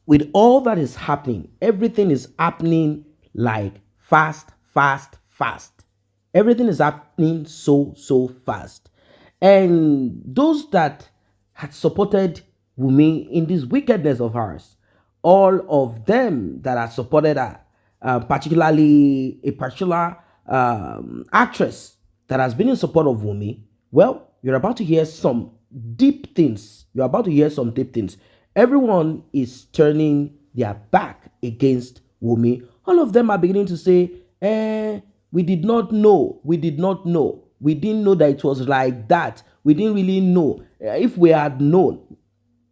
with all that is happening, everything is happening like fast, fast, fast. Everything is happening so fast. And those that had supported Wunmi in this wickedness of hers, all of them that have supported her, particularly a particular actress that has been in support of Wunmi, well, you're about to hear some deep things. You're about to hear some deep things. Everyone is turning their back against Wunmi. All of them are beginning to say, we did not know. We did not know. We didn't know that it was like that. We didn't really know. If we had known,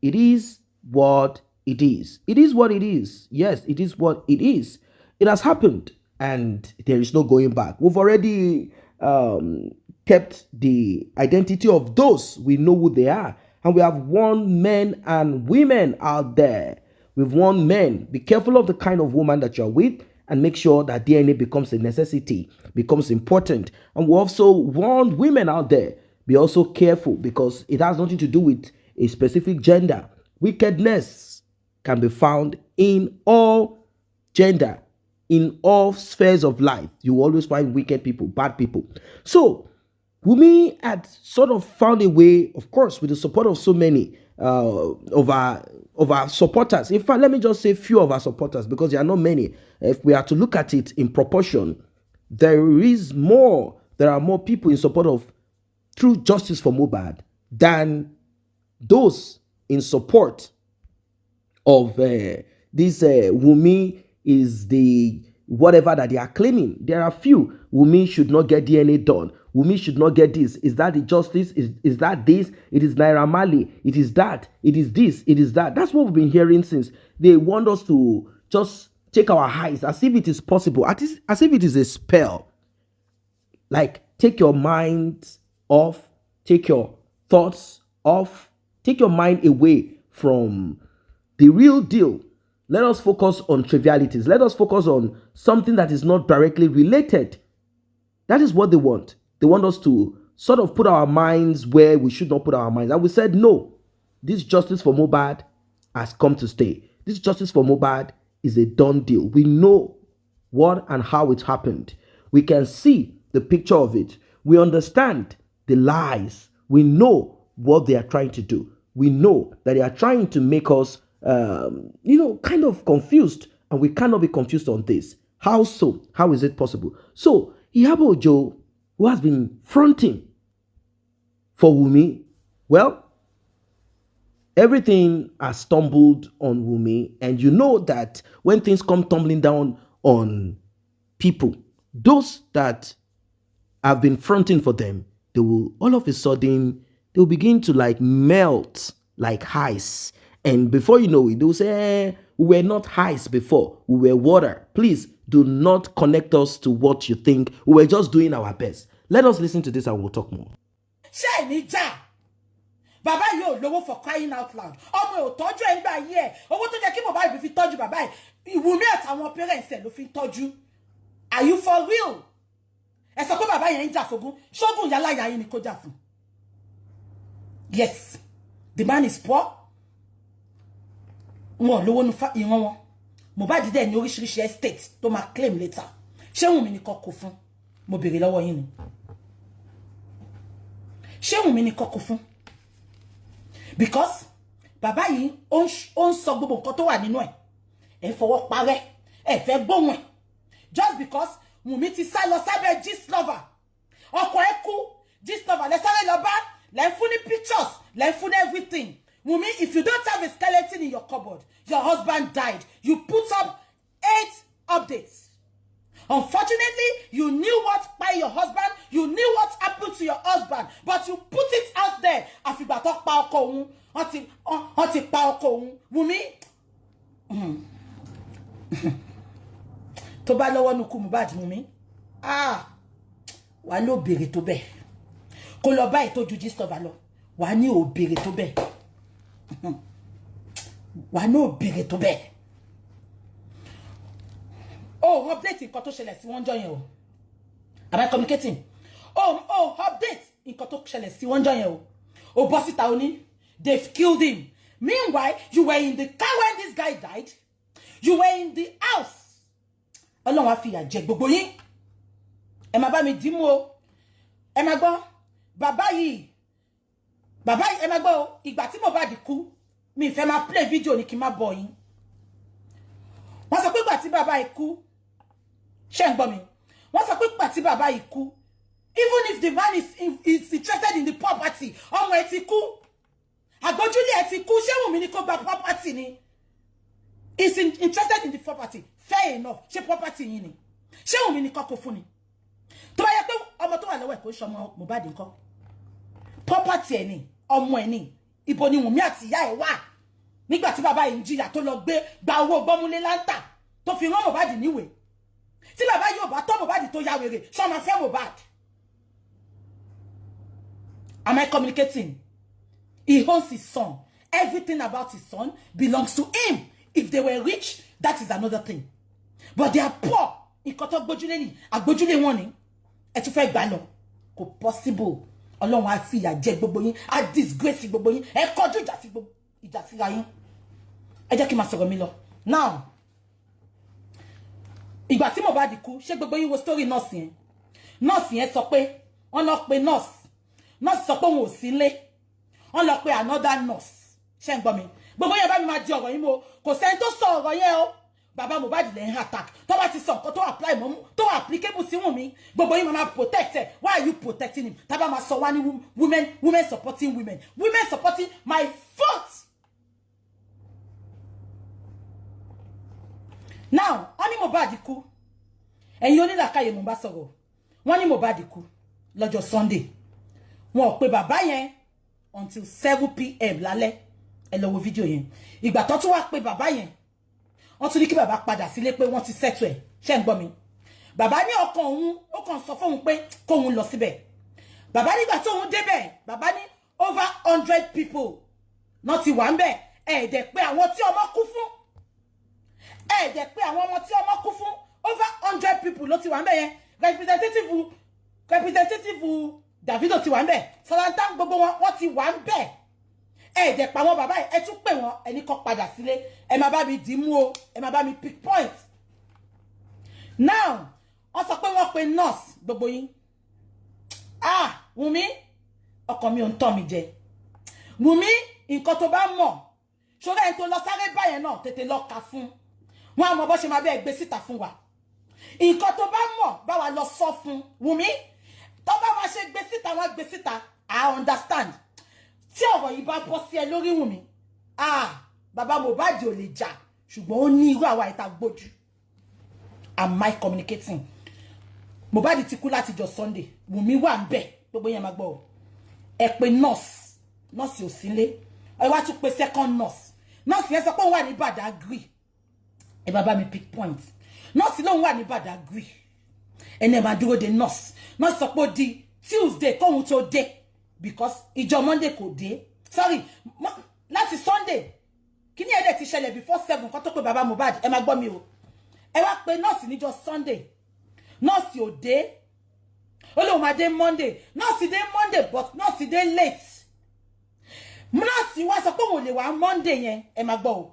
it is what it is. It is what it is. Yes, it is what it is. It has happened and there is no going back. We've already kept the identity of those. We know who they are. And we have warned men and women out there. We've warned men, be careful of the kind of woman that you're with and make sure that DNA becomes a necessity, becomes important. And we also warned women out there, be also careful because it has nothing to do with a specific gender. Wickedness can be found in all gender, in all spheres of life. You always find wicked people, bad people. So Wunmi had sort of found a way, of course, with the support of so many of our supporters. In fact, let me just say few of our supporters because there are not many. If we are to look at it in proportion, there are more people in support of true justice for Mohbad than those in support of this Wunmi is the whatever that they are claiming. There are few. Wunmi should not get DNA done. Wunmi should not get this. Is that the justice? Is that this? It is Naira Marley. It is that. It is this. It is that. That's what we've been hearing since. They want us to just take our eyes as if it is possible, as if it is a spell. Like, take your mind off, take your thoughts off, take your mind away from the real deal. Let us focus on trivialities. Let us focus on something that is not directly related. That is what they want. They want us to sort of put our minds where we should not put our minds. And we said, no, this justice for Mohbad has come to stay. This justice for Mohbad is a done deal. We know what and how it happened. We can see the picture of it. We understand the lies. We know what they are trying to do. We know that they are trying to make us, kind of confused. And we cannot be confused on this. How so? How is it possible? So, Iyabo Ojo, who has been fronting for Wunmi, well, everything has stumbled on Wunmi. And you know that when things come tumbling down on people, those that have been fronting for them, they will all of a sudden, they'll begin to like melt like ice. And before you know it, they'll say, we were not ice before, we were water. Please do not connect us to what you think. We were just doing our best. Let us listen to this and we'll talk more. Baba yo lówó for crying out loud. Ọmọ ò tọ́jú ẹ̀ ńgbà yìí ẹ̀. Owó tó jẹ́ kí Mohbad fi tọ́jú bàbá ẹ̀. Wunmi àtàwọn parents ẹ̀ ló fi tọ́jú. Are you for real? Ẹ sọ pé bàbá yẹn ń jà fógun. Ṣógun yálà yà yín ni kó jà fún. Yes. The man is poor. Wọ́n lówó nu ìran wọn. Mohbad dẹ̀ ní oríṣiríṣi estate tó máa claim later. Ṣé Wunmi nìkan kò fún? Mo béèrè lọ́wọ́ yín ni. Ṣé Wunmi nìkan kò fún? Because bàbá yìí ó ń sọ gbogbo nǹkan tó wà nínú ẹ̀. Ẹ fọwọ́ parẹ́, ẹ fẹ́ gbóhùn ẹ̀. Just because Wunmi ti sá lọ sábẹ́ Gistlover. Ọkọ ẹ̀ kú, Gistlover lẹ sáré lọ bá, lẹ fún ní pictures, lẹ fún everything. Wunmi, if you don't have a skeleton in your cupboard, your husband died. You put up 8 updates. Unfortunately, you knew what by your husband, you knew what happened to your husband, but you put it out there. Àfìgbà tó pa ọkọ òun, wọ́n ti pa ọkọ òun. Wunmi, tó bá lọ́wọ́ nu kú Mohbad Wunmi, wà ní ò béèrè tó bẹ́ẹ̀. Kó lọ bá ìtọ́jú Gistlover lọ, wà ní ò béèrè tó bẹ́ẹ̀. Wà ní ò béèrè tó bẹ́ẹ̀. Oh, update nǹkan tó ṣẹlẹ̀ sí wọ́n jọ yẹn o. Am I communicating? Oh, update nǹkan tó ṣẹlẹ̀ sí wọ́n jọ yẹn o. Oh, boss it out, they've killed him. Meanwhile, you were in the car when this this guy died, you were in the house. Ọlọ́run á fìyà jẹ gbogbo yín. Ẹ má bá mi dìímú o. Ẹ má gbọ́. Bàbá yìí, ẹ má gbọ́ o. Ìgbà tí Mohbad kú, mi fẹ́ máa play video ní kí n má bọ̀ yín. Wọ́n sọ pé ìgbà tí bàbá yìí kú, ṣé ń gbọ́ mi? Wọ́n sọ pé ìgbà tí bàbá yìí kú, even if the man is interested in the property, ọmọ ẹ̀ ti kú. Àgbójúlé ẹ̀ ti kú, ṣé Wunmi ní kó gba property ni? Is interested in the property. Fair enough. Ṣé property yín ni? Ṣé Wunmi ní kó fún ni? Tó bá yẹ pé ọmọ tó wà lọ́wọ́ ẹ̀ kò ṣe ọmọ Mohbad ńkọ́. Property ẹ̀ ni, ọmọ ẹ̀ ni. Ibo ni Wunmi àti ìyá ẹ̀ wà? Nígbà tí bàbá yìí ń jìyà tó lọ gba owó gbọ́múlé láńtà tó fi rán Mohbad níwèé. Tí bàbá yóò bá tọ́ Mohbad tó ya wèrè, ṣó máa fẹ́ Mohbad. Am I communicating? He owns his son. Everything about his son belongs to him. If they were rich, that is another thing. But they are poor. Ikoto gbojule ni, agbojule won ni. Ẹ tún fẹ́ gbà lọ. Kò possible. Ọlọ́run á fìyà jẹ gbogbo yín, á disgrace gbogbo yín. Ẹ kọjú ìjà sí ra yín. Ẹ jẹ́ kí má sọ̀rọ̀ mi lọ. Now, ìgbà tí Mohbad kú, ṣé gbogbo yín wo story nurse yẹn. Nurse yẹn sọ pé wọ́n lọ pè nurse. Nurse sọ pé òun ò sí nílé. Wọ́n lọ pè another nurse. Ṣé ń gbọ́ mi? Gbogbo yẹn bá mi máa di ọ̀rọ̀ yín mo. Kò sẹ́ni tó sọ ọ̀rọ̀ yẹn o. Bàbá Mohbad lè ń attack. Tó bá ti sọ nǹkan tó apply mọ́ tó applicable sí Wunmi. Gbogbo yín máa protect ẹ̀. Why are you protecting him? Tá bá máa sọ wá ní women supporting women. Women supporting my fault. Now, wọ́n ní Mohbad kú. Ẹ̀yin onílàkàyè mo bá sọ̀rọ̀. Wọ́n ní Mohbad kú lọ́jọ́ Sunday. Wọ́n ò pè bàbá yẹn until 7 p.m. lálẹ́. Ẹ lọ wo fídíò yẹn. Ìgbà tó tún wá pè bàbá yẹn. Wọ́n tún ní kí bàbá padà sílé pé wọ́n ti settle ẹ̀. Ṣé ń gbọ́ mi? Bàbá ní ọkàn òun, ó kàn sọ fún òun pé kóun lọ síbẹ̀. Bàbá nígbà tí òun débẹ̀, bàbá ní over 100 people náà ti wà ńbẹ̀. Ẹ dẹ̀ pé àwọn tí ọmọ kú fún. Ẹ dẹ̀ pé àwọn ọmọ tí ọmọ kú fún. Over 100 people ló ti wà ńbẹ̀ yẹn. Representative Davido ti wà ńbẹ̀. Sọláńtà gbogbo wọn ti wà ńbẹ̀. Ẹ dẹ̀ pa wọn bàbá ẹ tún pè wọn ẹni kó padà sílé. Ẹ má bá mi dìímú o. Ẹ má bá mi pick point. Now, wọ́n sọ pé wọ́n pe nurse gbogbo yín. Wunmi, ọkàn mi ò ń tàn mí jẹ. Wunmi, nǹkan tó bá mọ̀. Ṣọ́ra ẹni tó lọ sáré báyẹn náà tètè lọ kà fún. Wọ́n á mọ bó ṣe máa bẹ́ẹ̀ gbé síta fún wa. Nǹkan tó bá mọ̀ bá wa lọ sọ fún Wunmi. Tó bá wa ṣe gbé síta wọ́n gbé síta. I understand. Tí ọ̀rọ̀ yìí bá bọ́ sí ẹ lórí Wunmi. Bàbá Mohbad ò lè jà ṣùgbọ́n ó ní irú àwa ìta gbójú. Am I communicating? Mohbad ti kú láti jọ́ Sunday. Wunmi wà ńbẹ̀ gbogbo yẹn máa gbọ́. Ẹ pè nurse ò sí nílé. Ẹ wá tún pè second nurse. Nurse yẹn sọ pé òun wà ní Badagry. Ẹ bá mi pick point. Nurse lóun wà ní Badagry. Ẹni ẹ máa dúró de nurse. Nurse sọ pé ó di Tuesday kóhun tó dé. Because ìjọ Monday kò dé. Sorry, láti Sunday. Kí ni ẹ̀dẹ̀ ti ṣẹlẹ̀ before 7 kó tó pé bàbá Mohbad. Ẹ máa gbọ́ mi o. Ẹ wá pè nurse níjọ́ Sunday. Nurse ò dé. Ó lóun máa dé Monday. Nurse dé Monday but nurse dé late. Nurse wá sọ pé òun lè wá Monday yẹn. Ẹ máa gbọ́ o.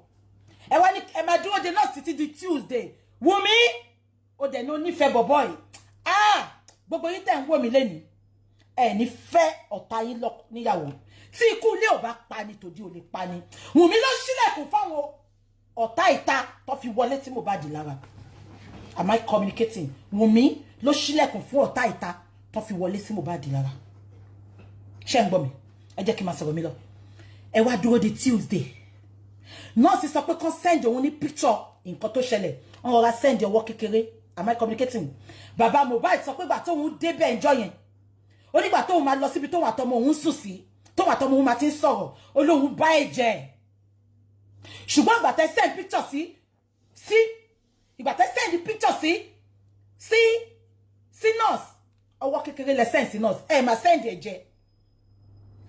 Ẹ wá ní ẹ máa dúró de nurse títí di Tuesday. Wunmi, ó dẹ̀ ní onífẹ́ bọ̀bọ̀ yìí. Gbogbo yín tẹ̀ ń wò mí lẹ́ni. Ẹ ní fẹ́ ọ̀tá yín lọ níyàwó. Tí ikú ilé ò bá pa ni tòdí ò lè pa ni. Wunmi ló ṣílẹ̀kùn fáwọn ọ̀tá ìta tó fi wọlé tí Mohbad lára. Am I communicating? Wunmi ló ṣílẹ̀kùn fún ọ̀tá ìta tó fi wọlé sí Mohbad lára. Ṣé ń gbọ́ mi? Ẹ jẹ́ kí n máa sọ̀rọ̀ mi lọ. Ẹ wá dúró de Tuesday. Nurse sọ pé kàn send òun ní picture nǹkan tó ṣẹlẹ̀. Wọ́n rọra send ọwọ́ kékeré. Am I communicating? Bàbá Mohbad sọ pé gbà tóun débẹ̀ ńjọ́ yẹn. Ó nígbà tóun máa lọ síbi tóun àtọmọ òun sùn sí. Tóun àtọmọ òun máa ti ń sọ̀rọ̀. Ó lóun bá ẹ̀jẹ̀. Ṣùgbọ́n ìgbà tẹ́ send picture sí ìgbà tẹ́ send picture sí nurse. Ọwọ́ kékeré lẹ send sí nurse. Ẹ máa send ẹ̀jẹ̀.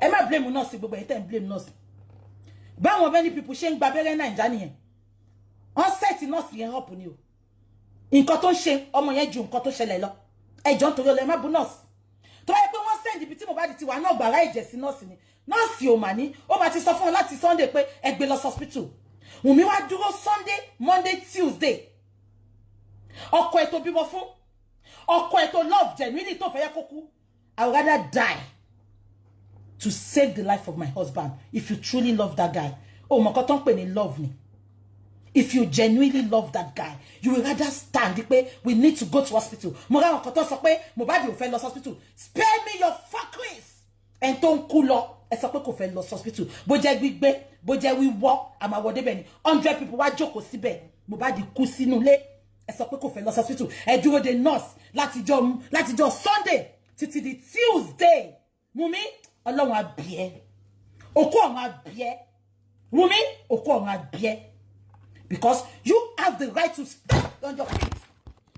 Ẹ má blame nurse gbogbo ẹ̀ tẹ́ ń blame nurse. Báwọn many people ṣe ń gba abẹ́rẹ́ Naija nìyẹn. Wọ́n set nurse yẹn up ni o. Nǹkan tó ń ṣe ọmọ yẹn ju nǹkan tó ṣẹlẹ̀ lọ. Ẹjọ́ nítorí ọlọ́ ẹ má bú nurse. Tó yẹ pé wọ́n send ibi tí Mohbad ti wà náà gbàrá ẹ̀jẹ̀ sí nurse ni. Nurse ò mà ní. Ó máa ti sọ fún wọn láti Sunday pé ẹ gbé lọ hospital. Wunmi wá dúró Sunday, Monday, Tuesday. Ọkọ ẹ̀ tó bímọ fún. Ọkọ ẹ̀ tó love genuinely tó fẹ́ yẹ kó kú. I would rather die to save the life of my husband if you truly love that guy. Oh, mo koton pe ni love ni. If you genuinely love that guy, you will rather stand we need to go to hospital. Mo ra koton sọ pé Mohbad ò fẹ́ lọ hospital. Spare me your fuckeries. En ton kú lọ, ẹ sọ pé kò fẹ́ lọ hospital. Bó jẹ́ gbígbé, bó jẹ́ wíwọ́, a máa wọ débẹ̀ ni. 100 people wá jókòó síbẹ̀. Mohbad kú sínú ilé. Ẹ sọ pé kò fẹ́ lọ hospital. Ẹ dúró de nurse láti jọ́ Sunday títí di Tuesday. Wunmi, Ọlọ́run á bí ẹ. Òkú ọ̀run á bí ẹ. Wunmi, òkú ọ̀run á bí ẹ. Because you have the right to stand on your feet.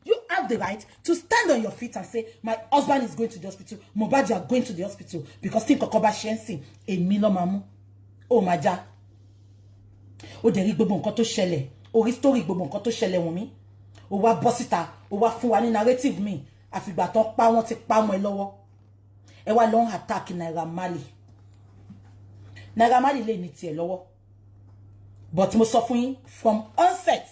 You have the right to stand on your feet and say, my husband is going to the hospital. Mohbad, you are going to the hospital. Because think of shensi. Èmi ló máa mú. Oh, my ja. O dẹ̀ rí gbogbo nǹkan tó ṣẹlẹ̀. O rí story gbogbo nǹkan tó ṣẹlẹ̀ Wunmi. O wá bọ́ síta. O wá fún wa ní narrative mi. Àfìgbà tán pa wọ́n ti pa mọ́ ẹ lọ́wọ́. Ẹ wá lọ attack Naira Marley. Naira Marley lè ní tiẹ̀ lọ́wọ́. But mo sọ fún yín from onset.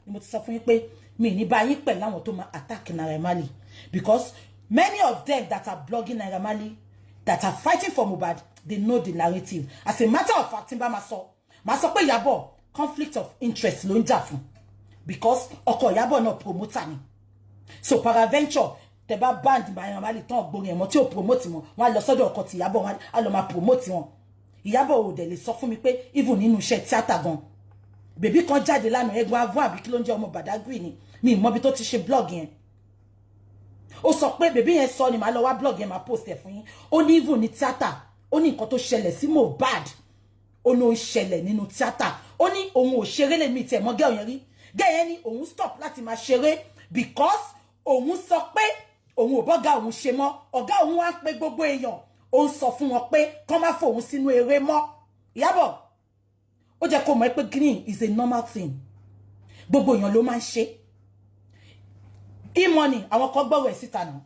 Mo ti sọ fún yín pé mi ní bá yín pẹ̀lú àwọn tó máa attack Naira Marley. Because many of them that are blogging Naira Marley, that are fighting for Mohbad, they know the narrative. As a matter of fact, timba ma sọ pé Iyabo conflict of interest ló ń jà fún. Because ọkọ Iyabo náà promoter ni. So paraventure te ba band Naira Marley tán gbórin ẹ̀mọ́ tí ó promote wọn. Wọ́n lọ sọ́dọ̀ ọkọ ti Iyabo wọn á lọ máa promote wọn. Iyabo ò dẹ̀ lè sọ fún mi pé even nínú iṣẹ́ theater gan. Bèbí kan jáde lánàá ẹgbẹ́ avọ́ àbí kí ló ń jẹ́ ọmọ Badagry ni. Mi mọ̀ bí tó ti ṣe blog yẹn. Ó sọ pé bèbí yẹn sọ ni màá lọ wá blog yẹn máa post ẹ̀ fún yín. Ó ní even ní theater. Ó ní nǹkan tó ṣẹlẹ̀ sí Mohbad. Ó ló ń ṣẹlẹ̀ nínú theater. Ó ní òun ò ṣeré lè mi tiẹ̀ mọ́ girl yẹn rí. Girl yẹn ní òun stop láti máa ṣeré because òun sọ pé òun ò bọ́gà òun ṣe mọ́. Ọ̀gá òun wá pé gbogbo èèyàn. Ó ń sọ fún wọn pé kán má fòun sínú eré mọ́. Iyabo, ó jẹ́ kó mọ̀ pé green is a normal thing. Gbogbo èèyàn ló máa ń ṣe. E-money, àwọn kan gbọ́rọ̀ ẹ̀ síta náà.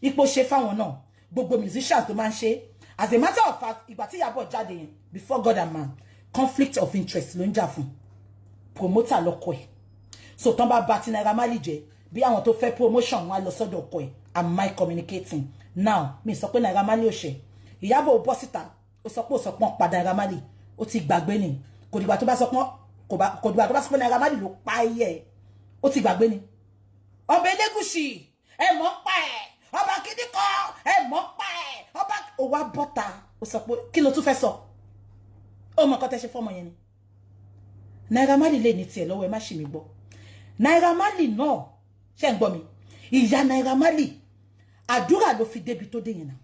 Ipò ṣe fáwọn náà. Gbogbo musicians ló máa ń ṣe. As a matter of fact, ìgbà tí Iyabo jáde yẹn, before God and man, conflict of interest ló ń jà fún. Promoter lọ́kọ ẹ̀. So tán bá ti Naira Marley jẹ́, bí àwọn tó fẹ́ promotion wọn lọ sọ́dọ̀ ọkọ ẹ̀. Am I communicating? Now, mi sọ pé Naira Marley ò ṣe. Iyabo ò bọ́ síta. Ó sọ pé pa Naira Marley. Ó ti gbàgbé ni. Kò dìgbà tó bá sọ pé Naira Marley ló pa ayé. Ó ti gbàgbé ni. Ọba Elégùṣì, ẹ mọ̀ pa ẹ̀. Ọba Kídíkọ, ẹ mọ̀ pa ẹ̀. Ọba ó wá bọ́ta. Ó sọ pé kí ló tún fẹ́ sọ? Ó mọ̀ nǹkan tẹ́ ṣe fọ́mọ yẹn ni. Naira Marley lè ní tiẹ̀ lọ́wọ́ ẹ má ṣì mí gbọ́. Naira Marley náà, ṣé ń gbọ́ mi? Ìyá Naira Marley, àdúrà ló fi débi tó dé yẹn náà.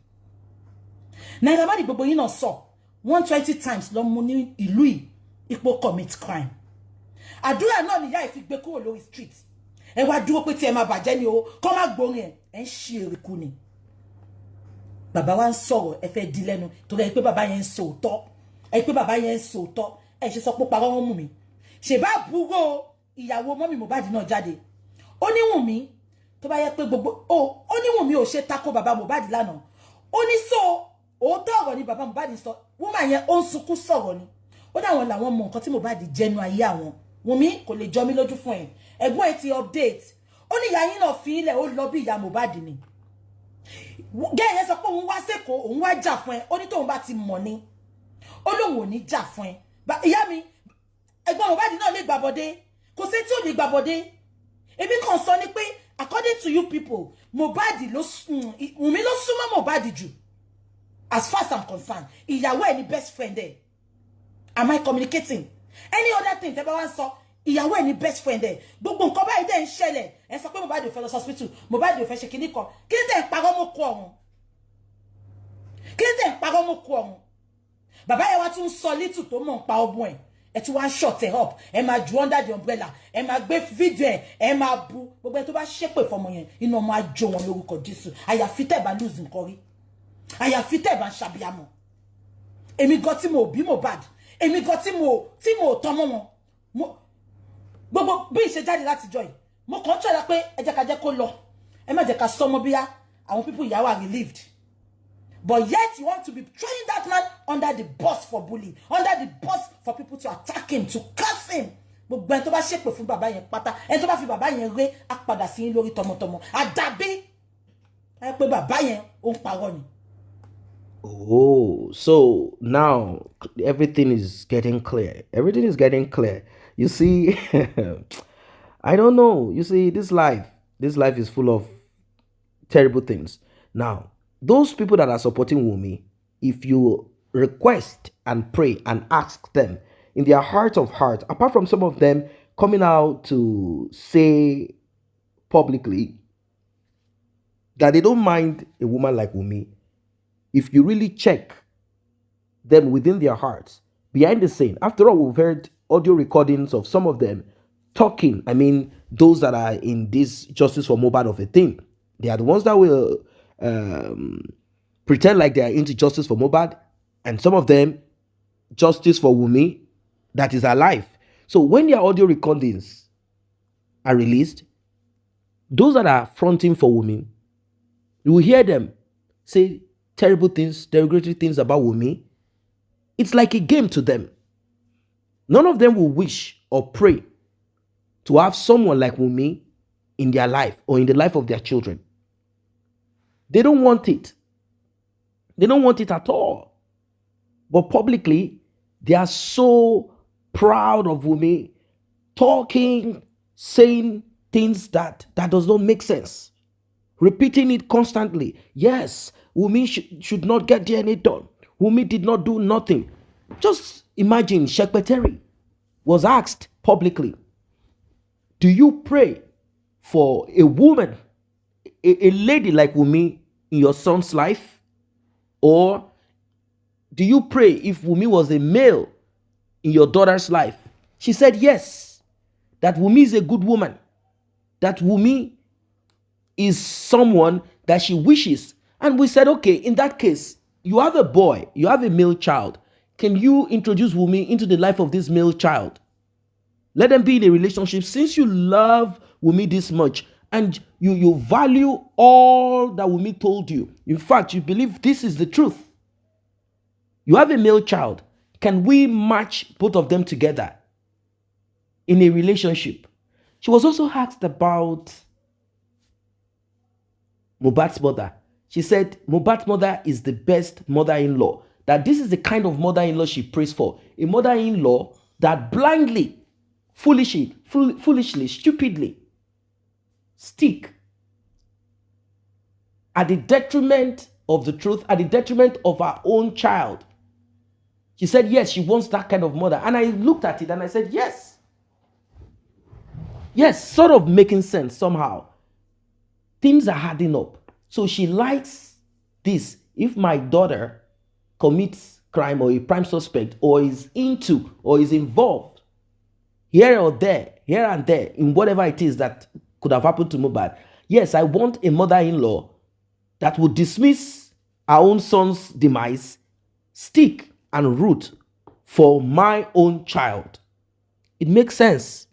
Naira Marley gbogbo yín náà sọ 120 times ló mú ní ìlú yìí ipò commit crime. Àdúrà náà ni ìyá ẹ̀ fi gbé kúrò lórí street. Ẹ wá dúró pé tí ẹ máa bàjẹ́ ni o, kọ́ má gbórin ẹ̀ ń ṣe èrèkú ni. Bàbá wa ń sọ̀rọ̀ ẹ fẹ́ di lẹ́nu torí ẹ pé bàbá yẹn ń sòótọ́. Ẹ pé bàbá yẹn ń sòótọ́. Ẹ ṣe sọ pé parọ́ wọn mú mi. Ṣèbá àbúrò ìyàwó mọ́mì Mohbad náà jáde. Ó ní Wunmi tó bá yẹ pé gbogbo ó ní Wunmi ò ṣe tako bàbá Mohbad lánàá. Ó ní so òótọ́ ọ̀rọ̀ ni bàbá Mohbad sọ. Woman yẹn ó ń sunkún sọ̀rọ̀ ni. Ó dáwọn làwọn mọ nǹkan tí Mohbad jẹnu ayé àwọn. Wunmi kò lè jọ mí lójú fún ẹ. Ẹ̀gbọ́n ẹ ti update. Ó ní ìyá yín náà fi ilẹ̀ ó lọ bí ìyá Mohbad ni. Gẹ́gẹ́ yẹn sọ pé òun wá sẹ́kọ̀ọ́ òun wá jà fún ẹ. Ó ní tóun bá ti mọ̀ ni. Ó lóun ò ní jà fún ẹ. Ìyá mi, ẹ̀gbọ́n Mohbad náà lè gbàbọ̀dé. Kò sí tí ò lè gbàbọ̀dé. Èmi kàn sọ ni pé according to you people, Mohbad Wunmi ló súnmọ́ Mohbad jù. As far as I'm concerned, ìyàwó ẹ̀ ni best friend ẹ̀. Am I communicating? Any other thing tẹ́ bá wá sọ, ìyàwó ẹ̀ ni best friend ẹ̀. Gbogbo nǹkan báyìí dẹ̀ ń ṣẹlẹ̀. Ẹ sọ pé Mohbad ò fẹ́ lọ hospital, Mohbad ò fẹ́ ṣe kíní kan. Kí ni tẹ́ ń parọ́ mọ́ kú ọ̀run? Kí ni tẹ́ ń parọ́ mọ́ kú ọ̀run? Bàbá yẹn wá tún sọ little tó mọ̀ ń pa ọmọ ẹ̀. Ẹ tún wá short ẹ̀ up. Ẹ máa ju under the umbrella. Ẹ máa gbé fídíò ẹ̀. Ẹ máa bu. Gbogbo ẹ tó bá ṣépè fọmọ yẹn, inú ọmọ á jó wọn lórúkọ Jésù. Àyàfi tẹ́ bá lose nǹkan rí. Àyàfi tẹ́ bá ń ṣàbíyamọ. Èmi gan tí mo bí Mohbad. Èmi gan tí mo tọmọ wọn. Gbogbo bí ìṣe jáde láti jọ yìí. Mo kàn try pé ẹ jẹ́ ká jẹ́ kó lọ. Ẹ má jẹ́ ká sọmọ bíyá. Àwọn people ìyàwó are relieved. But yet you want to be throwing that man under the bus for bullying, under the bus for people to attack him, to curse same. Gbogbo ẹni tó bá ṣépè fún bàbá yẹn pátá, ẹni tó bá fi bàbá yẹn ré á padà sí yín lórí tọmọtọmọ. Àdàbí ẹ pé bàbá yẹn ó ń parọ́ ni. Oh, so now everything is getting clear. Everything is getting clear. You see, I don't know. You see, this life is full of terrible things. Now, those people that are supporting Wumi, if you request and pray and ask them in their heart of hearts, apart from some of them coming out to say publicly that they don't mind a woman like Wumi, if you really check them within their hearts, behind the scene, after all, we've heard audio recordings of some of them talking. I mean, those that are in this justice for Mohbad of a thing, they are the ones that will pretend like they are into justice for Mohbad, and some of them justice for Wumi that is alive. So when their audio recordings are released, those that are fronting for Wumi, you will hear them say terrible things, derogatory things about Wumi. It's like a game to them. None of them will wish or pray to have someone like Wumi in their life or in the life of their children. They don't want it. They don't want it at all. But publicly, they are so proud of Wumi, talking, saying things that does not make sense, repeating it constantly. Yes, Wumi should not get DNA done. Wumi did not do nothing. Just imagine Shekpeteri was asked publicly, do you pray for a woman, a lady like Wumi in your son's life? Or do you pray if Wumi was a male in your daughter's life? She said yes, that Wumi is a good woman, that Wumi is someone that she wishes. And we said, okay, in that case, you have a boy, you have a male child. Can you introduce Wumi into the life of this male child? Let them be in a relationship. Since you love Wumi this much and you value all that Wumi told you, in fact, you believe this is the truth. You have a male child. Can we match both of them together in a relationship? She was also asked about Mohbad's mother. She said Mohbad's mother is the best mother-in-law. That this is the kind of mother-in-law she prays for. A mother-in-law that blindly, foolishly, stupidly stick at the detriment of the truth, at the detriment of her own child. She said, yes, she wants that kind of mother. And I looked at it and I said, yes. Yes, sort of making sense somehow. Things are adding up. So she likes this. If my daughter commits crime or a prime suspect or is into or is involved here or there, here and there, in whatever it is that could have happened to Mohbad, yes, I want a mother-in-law that would dismiss our own son's demise, stick and root for my own child. It makes sense.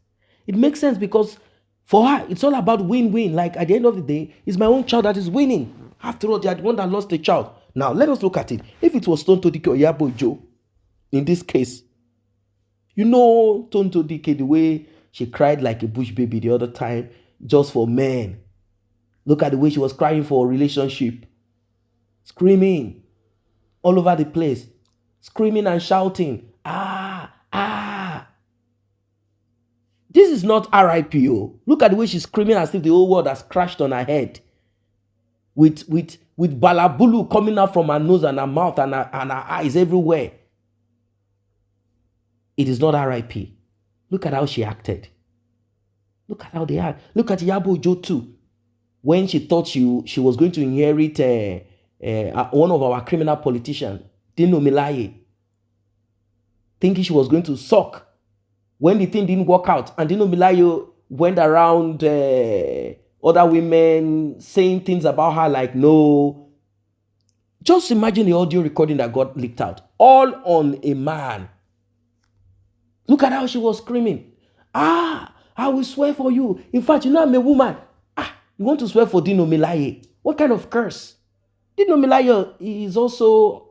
It makes sense because for her, it's all about win-win. Like at the end of the day, it's my own child that is winning. After all, they are the one that lost the child. Now, let us look at it. If it was Tonto Dike or Iyabo Joe, in this case, you know Tonto Dike, the way she cried like a bush baby the other time, just for men. Look at the way she was crying for a relationship. Screaming all over the place. Screaming and shouting. Ah, ah. This is not RIPO. Look at the way she's screaming as if the whole world has crashed on her head. With balabulu coming out from her nose and her mouth and her eyes everywhere. It is not RIP. Look at how she acted. Look at how they act. Look at Iyabo Joe too. When she thought she was going to inherit one of our criminal politicians, Dino Milaye, thinking she was going to suck. When the thing didn't work out, and Dino Milaye went around other women saying things about her like, no. Just imagine the audio recording that got leaked out. All on a man. Look at how she was screaming. Ah, I will swear for you. In fact, you know I'm a woman. Ah, you want to swear for Dino Milaye? What kind of curse? Dino Milaye is also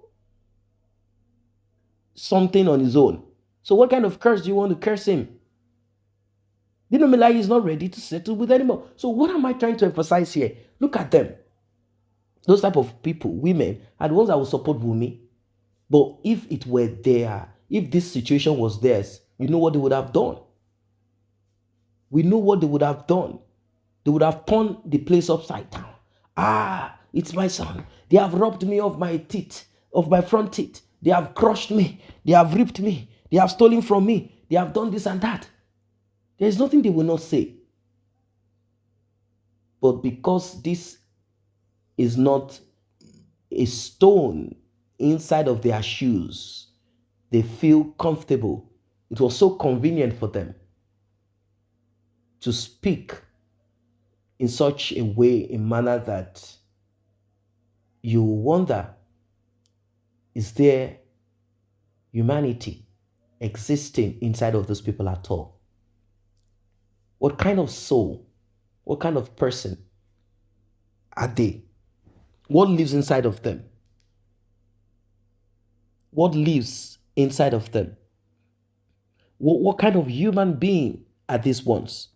something on his own. So what kind of curse do you want to curse him? Dinomilai is not ready to settle with anymore. So what am I trying to emphasize here? Look at them. Those type of people, women, are the ones that will support Wunmi. But if it were there, if this situation was theirs, you know what they would have done? We know what they would have done. They would have turned the place upside down. Ah, it's my son. They have robbed me of my teeth, of my front teeth. They have crushed me. They have ripped me. They have stolen from me. They have done this and that. There is nothing they will not say. But because this is not a stone inside of their shoes, they feel comfortable. It was so convenient for them to speak in such a way, a manner that you wonder, is there humanity existing inside of those people at all? What kind of soul, what kind of person are they? What lives inside of them? What lives inside of them? What kind of human being are these ones?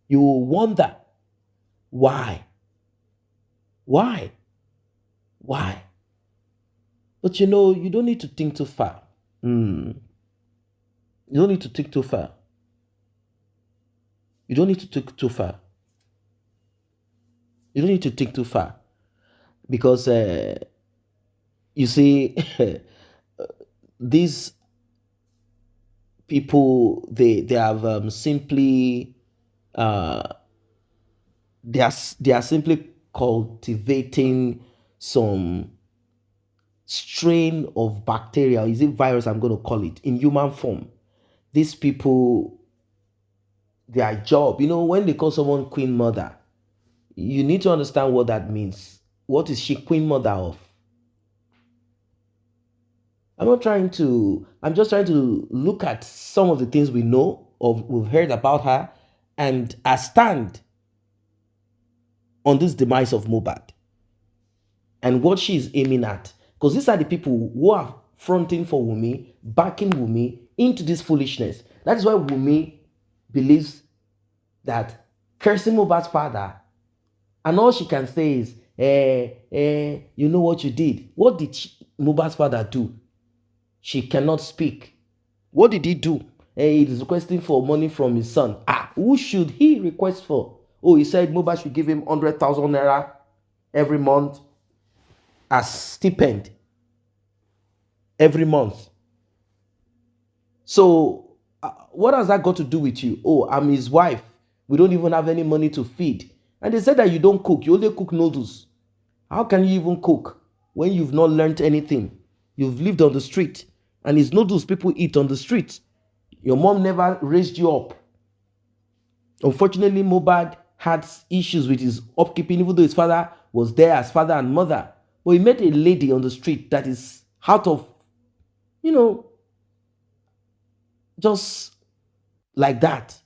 You will wonder why. Why? Why? But you know, you don't need to think too far. You don't need to think too far. You don't need to think too far. You don't need to think too far. Because, you see, these people, they have simply, they are simply cultivating some strain of bacteria, is it virus I'm going to call it, in human form. These people, their job, you know, when they call someone queen mother, you need to understand what that means. What is she queen mother of? I'm just trying to look at some of the things we know or we've heard about her and I stand on this demise of Mohbad and what she is aiming at. Because these are the people who are fronting for Wunmi, backing Wunmi into this foolishness. That is why Wunmi believes that cursing Mohbad's father, and all she can say is, you know what you did. What did Mohbad's father do? She cannot speak. What did he do? He is requesting for money from his son. Who should he request for? Oh, he said Mohbad should give him 100,000 naira every month as stipend every month. So, what has that got to do with you? Oh, I'm his wife. We don't even have any money to feed. And they said that you don't cook. You only cook noodles. How can you even cook when you've not learned anything? You've lived on the street. And it's noodles people eat on the street. Your mom never raised you up. Unfortunately, Mohbad had issues with his upkeeping, even though his father was there as father and mother. But he met a lady on the street that is out of, you know, just like that.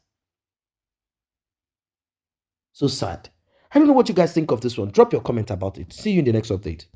So sad. I don't know what you guys think of this one. Drop your comment about it. See you in the next update.